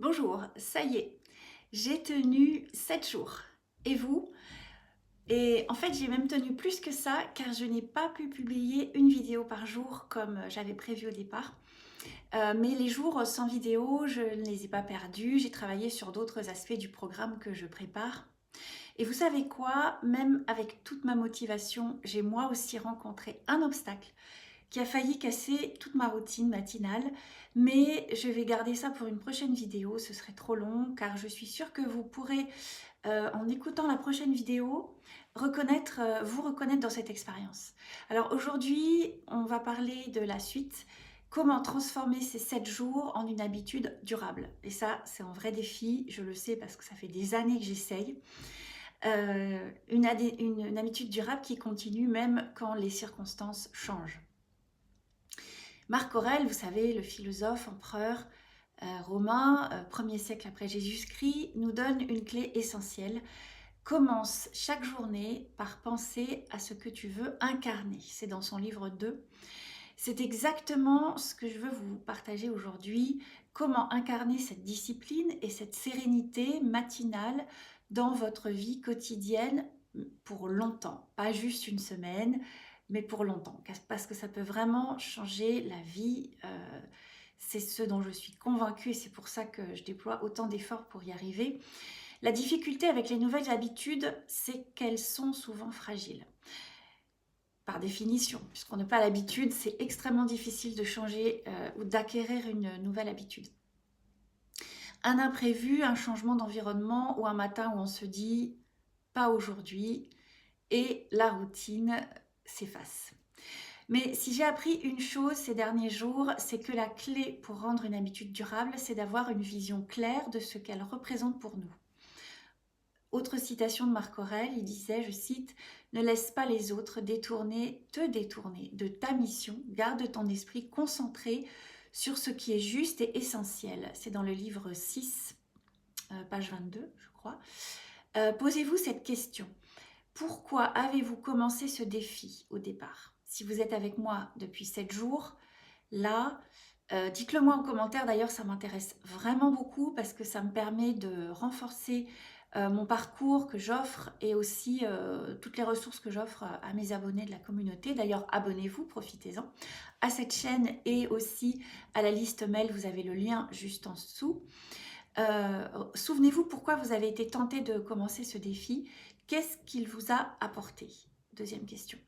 Bonjour, ça y est, j'ai tenu 7 jours. Et vous? Et en fait, j'ai même tenu plus que ça car je n'ai pas pu publier une vidéo par jour comme j'avais prévu au départ. Mais les jours sans vidéo, je ne les ai pas perdus. J'ai travaillé sur d'autres aspects du programme que je prépare. Et vous savez quoi? Même avec toute ma motivation, j'ai moi aussi rencontré un obstacle qui a failli casser toute ma routine matinale. Mais je vais garder ça pour une prochaine vidéo, ce serait trop long car je suis sûre que vous pourrez, en écoutant la prochaine vidéo, vous reconnaître dans cette expérience. Alors aujourd'hui, on va parler de la suite, comment transformer ces 7 jours en une habitude durable. Et ça, c'est un vrai défi, je le sais parce que ça fait des années que j'essaye. Une habitude durable qui continue même quand les circonstances changent. Marc Aurèle, vous savez, le philosophe, empereur romain, 1er siècle après Jésus-Christ, nous donne une clé essentielle. Commence chaque journée par penser à ce que tu veux incarner. C'est dans son livre 2. C'est exactement ce que je veux vous partager aujourd'hui. Comment incarner cette discipline et cette sérénité matinale dans votre vie quotidienne pour longtemps. Pas juste une semaine, mais pour longtemps. Parce que ça peut vraiment changer la vie. C'est ce dont je suis convaincue et c'est pour ça que je déploie autant d'efforts pour y arriver. La difficulté avec les nouvelles habitudes, c'est qu'elles sont souvent fragiles. Par définition, puisqu'on n'a pas l'habitude, c'est extrêmement difficile de changer ou d'acquérir une nouvelle habitude. Un imprévu, un changement d'environnement ou un matin où on se dit « pas aujourd'hui » et la routine s'efface. Mais si j'ai appris une chose ces derniers jours, c'est que la clé pour rendre une habitude durable, c'est d'avoir une vision claire de ce qu'elle représente pour nous. Autre citation de Marc Aurèle, il disait, je cite, « Ne laisse pas les autres te détourner de ta mission, garde ton esprit concentré sur ce qui est juste et essentiel. » C'est dans le livre 6, page 22, je crois. Posez-vous cette question. Pourquoi avez-vous commencé ce défi au départ? Si vous êtes avec moi depuis 7 jours, là, dites-le moi en commentaire. D'ailleurs, ça m'intéresse vraiment beaucoup parce que ça me permet de renforcer mon parcours que j'offre et aussi toutes les ressources que j'offre à mes abonnés de la communauté. D'ailleurs, abonnez-vous, profitez-en à cette chaîne et aussi à la liste mail. Vous avez le lien juste en dessous. Souvenez-vous pourquoi vous avez été tenté de commencer ce défi. Qu'est-ce qu'il vous a apporté? Deuxième question.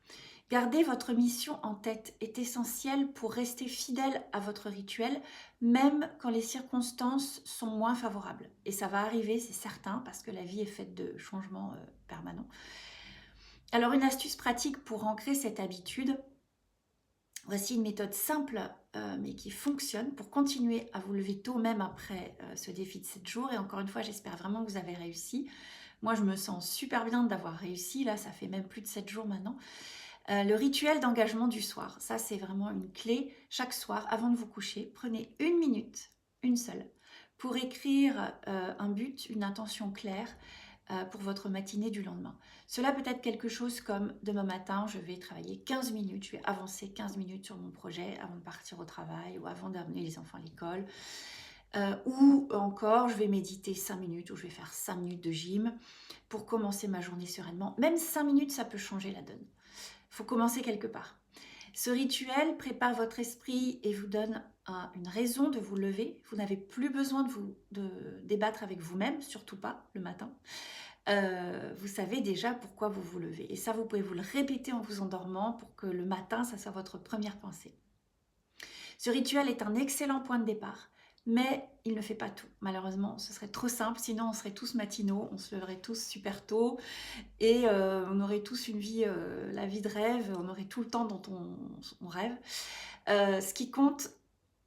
Garder votre mission en tête est essentiel pour rester fidèle à votre rituel, même quand les circonstances sont moins favorables. Et ça va arriver, c'est certain, parce que la vie est faite de changements permanents. Alors, une astuce pratique pour ancrer cette habitude. Voici une méthode simple, mais qui fonctionne pour continuer à vous lever tôt, même après ce défi de 7 jours. Et encore une fois, j'espère vraiment que vous avez réussi. Moi, je me sens super bien d'avoir réussi. Là, ça fait même plus de 7 jours maintenant. Le rituel d'engagement du soir, ça c'est vraiment une clé. Chaque soir, avant de vous coucher, prenez une minute, une seule, pour écrire un but, une intention claire pour votre matinée du lendemain. Cela peut être quelque chose comme demain matin, je vais travailler 15 minutes, je vais avancer 15 minutes sur mon projet avant de partir au travail ou avant d'amener les enfants à l'école. Ou encore, je vais méditer 5 minutes ou je vais faire 5 minutes de gym pour commencer ma journée sereinement. Même 5 minutes, ça peut changer la donne. Il faut commencer quelque part. Ce rituel prépare votre esprit et vous donne une raison de vous lever. Vous n'avez plus besoin de débattre avec vous-même, surtout pas le matin. Vous savez déjà pourquoi vous vous levez. Et ça, vous pouvez vous le répéter en vous endormant pour que le matin, ça soit votre première pensée. Ce rituel est un excellent point de départ, mais il ne fait pas tout. Malheureusement, ce serait trop simple, sinon on serait tous matinaux, on se leverait tous super tôt et on aurait tous une vie, la vie de rêve, on aurait tout le temps dont on rêve. Ce qui compte,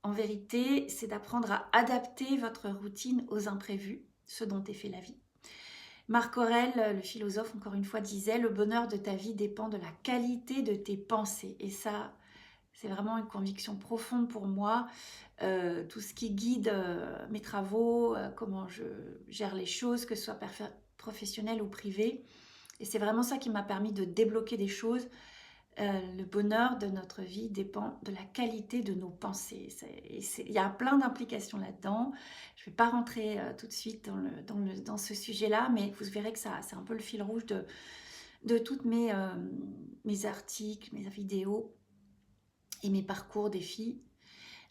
en vérité, c'est d'apprendre à adapter votre routine aux imprévus, ce dont est fait la vie. Marc Aurèle, le philosophe, encore une fois, disait « Le bonheur de ta vie dépend de la qualité de tes pensées ». Et ça, c'est vraiment une conviction profonde pour moi. Tout ce qui guide mes travaux, comment je gère les choses, que ce soit professionnel ou privé. Et c'est vraiment ça qui m'a permis de débloquer des choses. Le bonheur de notre vie dépend de la qualité de nos pensées. Il y a plein d'implications là-dedans. Je ne vais pas rentrer tout de suite dans ce sujet-là, mais vous verrez que c'est un peu le fil rouge de toutes mes articles, mes vidéos et mes parcours défis.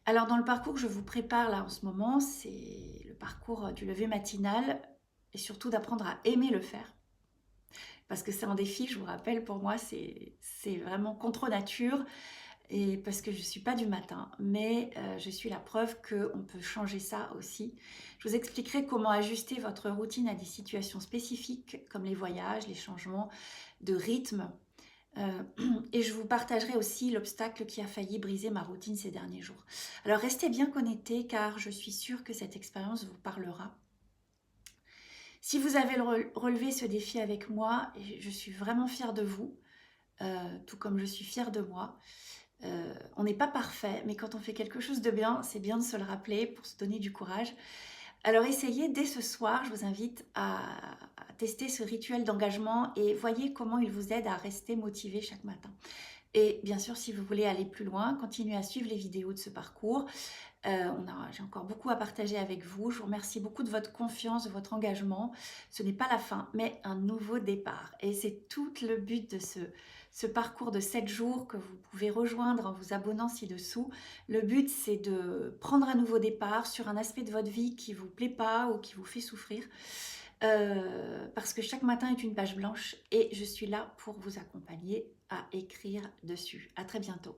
Alors dans le parcours que je vous prépare là en ce moment, c'est le parcours du lever matinal et surtout d'apprendre à aimer le faire. Parce que c'est un défi, je vous rappelle, pour moi, c'est vraiment contre nature. Et parce que je ne suis pas du matin, mais je suis la preuve qu'on peut changer ça aussi. Je vous expliquerai comment ajuster votre routine à des situations spécifiques, comme les voyages, les changements de rythme. Et je vous partagerai aussi l'obstacle qui a failli briser ma routine ces derniers jours. Alors restez bien connectés car je suis sûre que cette expérience vous parlera. Si vous avez relevé ce défi avec moi, je suis vraiment fière de vous, tout comme je suis fière de moi. On n'est pas parfait, mais quand on fait quelque chose de bien, c'est bien de se le rappeler pour se donner du courage. Alors essayez dès ce soir, je vous invite à tester ce rituel d'engagement et voyez comment il vous aide à rester motivé chaque matin. Et bien sûr, si vous voulez aller plus loin, continuez à suivre les vidéos de ce parcours. J'ai encore beaucoup à partager avec vous. Je vous remercie beaucoup de votre confiance, de votre engagement. Ce n'est pas la fin, mais un nouveau départ. Et c'est tout le but de ce parcours de 7 jours que vous pouvez rejoindre en vous abonnant ci-dessous. Le but, c'est de prendre un nouveau départ sur un aspect de votre vie qui ne vous plaît pas ou qui vous fait souffrir. Parce que chaque matin est une page blanche et je suis là pour vous accompagner à écrire dessus. À très bientôt.